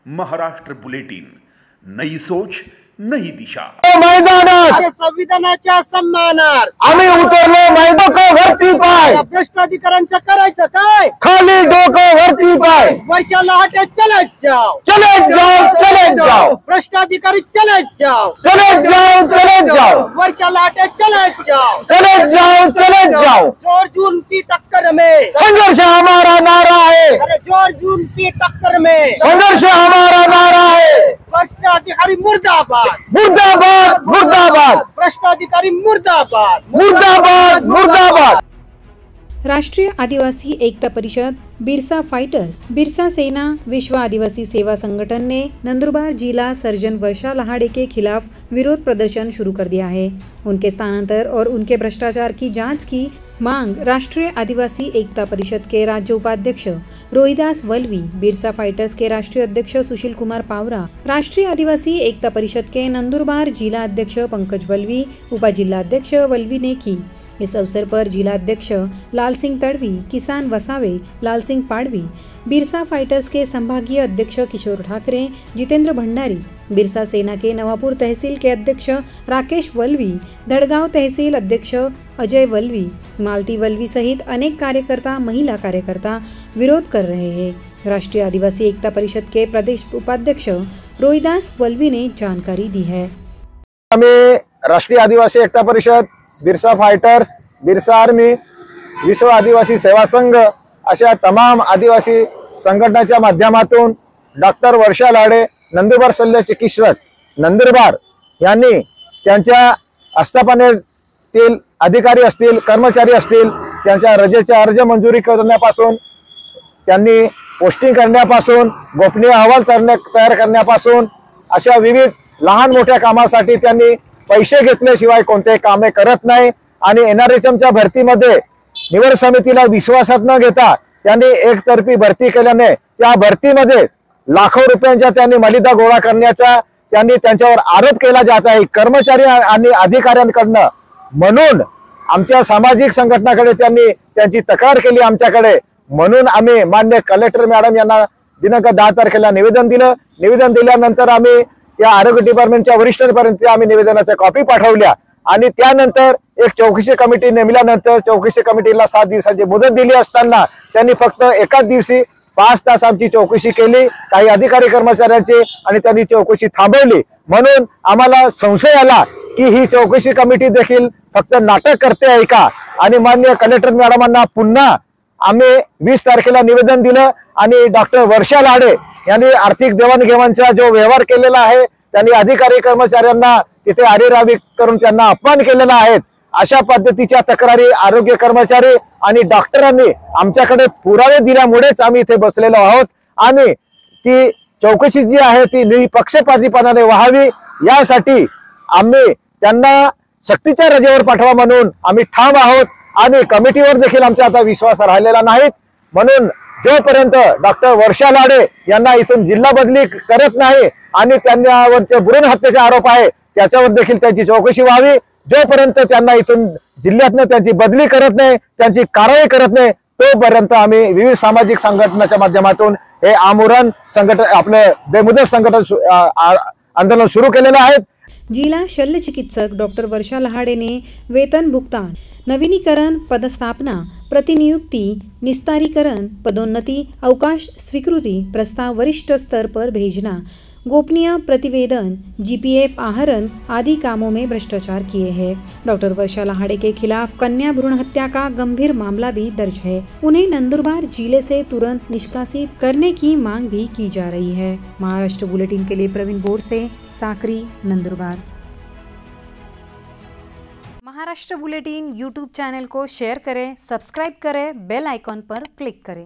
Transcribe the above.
Maharashtra bulletin, नई सोच नई दिशा। मैदानात संविधानाच्या सन्मानार्थ आम्ही उतरलो मैदानात वरती पाय, भ्रष्ट अधिकाऱ्यांचं करायचं काय? खाली डोकं वरती पाय, वर्षाला हटे चलत जाओ, चलत जाओ चलत जाओ, भ्रष्ट अधिकारी चलत जाओ, चलत जाओ चलत जाओ, वर्षाला हटे चलत जाओ, चलत जाओ चलत जाओ। जोर जून की टक्कर में संघर्ष हमारा नारा है, अरे जोर जून की टक्कर में संघर्ष हमारा नारा है। भ्रष्ट अधिकारी मुर्दाबाद, मुर्दाबाद मुर्दाबाद, भ्रष्ट अधिकारी मुर्दाबाद, मुर्दाबाद मुर्दाबाद। राष्ट्रीय आदिवासी एकता परिषद, बिरसा फाइटर्स, बिरसा सेना, विश्व आदिवासी सेवा संगठन ने नंदुरबार जिला सर्जन वर्षा लहाड़े के खिलाफ विरोध प्रदर्शन शुरू कर दिया है। उनके स्थानांतर और उनके भ्रष्टाचार की जांच की मांग राष्ट्रीय आदिवासी एकता परिषद के राज्य उपाध्यक्ष रोहिदास वल्वी, बिरसा फाइटर्स के राष्ट्रीय अध्यक्ष सुशील कुमार पावरा, राष्ट्रीय आदिवासी एकता परिषद के नंदुरबार जिला अध्यक्ष पंकज वल्वी, उपाजिला अध्यक्ष वल्वी ने की। इस अवसर पर जिला अध्यक्ष लाल सिंह तड़वी, किसान वसावे लाल सिंह पाड़वी, बिरसा फाइटर्स के संभागीय अध्यक्ष किशोर ठाकरे, जितेंद्र भंडारी, बिरसा सेना के नवापुर तहसील के अध्यक्ष राकेश वल्वी, धड़गांव तहसील अध्यक्ष अजय वल्वी, मालती वल्वी सहित अनेक कार्यकर्ता, महिला कार्यकर्ता विरोध कर रहे हैं। राष्ट्रीय आदिवासी एकता परिषद के प्रदेश उपाध्यक्ष रोहिदास वल्वी ने जानकारी दी है। आम्ही राष्ट्रीय आदिवासी एकता परिषद, बिरसा फाइटर्स, बिरसा आर्मी, विश्व आदिवासी सेवा संघ अशा तमाम आदिवासी संघटनाच्या माध्यमातून डॉक्टर वर्षा लहाड़े, नंदुरबार शल्य चिकित्सक नंदुरबार यांनी त्यांच्या आस्थापनेतील अधिकारी असतील, कर्मचारी असतील, त्यांच्या रजेचे अर्ज मंजुरी करण्यापासून, त्यांनी पोस्टिंग करण्यापासून, गोपनीय अहवाल तयार करण्यापासून अशा विविध लहान मोठ्या कामासाठी त्यांनी पैसे घेतल्याशिवाय कोणतेही कामे करत नाही। आणि एनआरएचएमच्या भरतीमध्ये निवड समितीला विश्वासात न घेता त्यांनी एकतर्फी भरती केल्याने त्या भरतीमध्ये लाखो रुपयांचा त्यांनी मलिदा गोळा करण्याचा त्यांच्यावर आरोप केला जात आहे कर्मचारी आणि अधिकाऱ्यांकडून। म्हणून आमच्या सामाजिक संघटनाकडे त्यांनी त्यांची तक्रार केली आमच्याकडे। म्हणून आम्ही मान्य कलेक्टर मॅडम यांना दिनांक 10 तारखेला निवेदन दिलं। निवेदन दिल्यानंतर आम्ही त्या आरोग्य डिपार्टमेंटच्या वरिष्ठांपर्यंत आम्ही निवेदनाच्या कॉपी पाठवल्या आणि त्यानंतर एक चौकशी कमिटी नेमल्यानंतर चौकशी कमिटीला 7 दिवसाची मुदत दिली असताना त्यांनी फक्त एकाच दिवशी 5 तास आमची चौकशी केली, काही अधिकारी कर्मचाऱ्यांची, आणि त्यांनी चौकशी थांबवली। म्हणून आम्हाला संशय आला की ही चौकशी कमिटी देखील फक्त नाटक करते आहे का। आणि माननीय कलेक्टर मॅडमांना पुन्हा आम्ही 20 तारखेला निवेदन दिलं आणि डॉक्टर वर्षा लहाड़े यांनी आर्थिक देवाणघेवाणचा जो व्यवहार केलेला आहे, त्यांनी अधिकारी कर्मचाऱ्यांना तिथे आरेरावी करून त्यांना अपमान केलेला आहे, अशा पद्धतीच्या तक्रारी आरोग्य कर्मचारी आणि डॉक्टरांनी आमच्याकडे पुरावे दिल्यामुळेच आम्ही इथे बसलेलो आहोत। आणि ती चौकशी जी आहे ती निपक्षपातीपणाने व्हावी यासाठी आम्ही त्यांना सक्तीच्या रजेवर पाठवा म्हणून आम्ही ठाम आहोत। आणि कमिटीवर देखील आमचा आता विश्वास राहिलेला नाही। म्हणून जोपर्यंत डॉक्टर वर्षा लहाड़े यांना इथून जिल्हा बदली करत नाही आणि त्यांच्यावरचे भ्रूण हत्येचे आरोप आहे त्याच्यावर देखील त्यांची चौकशी व्हावी, जोपर्यंत त्यांना इथून जिल्ह्यातनं त्यांची बदली करत नाही, त्यांची कारवाई करत नाही, तोपर्यंत आम्ही विविध सामाजिक संघटनाच्या माध्यमातून हे आमरण संघटन आपले बेमुदत संघटन आंदोलन सुरू केलेलं आहे। जिला शल्य चिकित्सक डॉक्टर वर्षा लहाड़े ने वेतन भुगतान, नवीनीकरण, पदस्थापना, प्रतिनियुक्ति, निस्तारीकरण, पदोन्नति, अवकाश स्वीकृति प्रस्ताव वरिष्ठ स्तर पर भेजना, गोपनीय प्रतिवेदन, जीपीएफ आहरण आदि कामों में भ्रष्टाचार किए हैं। डॉक्टर वर्षा लहाड़े के खिलाफ कन्या भ्रूण हत्या का गंभीर मामला भी दर्ज है। उन्हें नंदुरबार जिले से तुरंत निष्कासित करने की मांग भी की जा रही है। महाराष्ट्र बुलेटिन के लिए Praveen Borse, Sakri, Nandurbar. Maharashtra bulletin YouTube channel को शेयर करें, सब्सक्राइब करें, बेल आइकॉन पर क्लिक करें।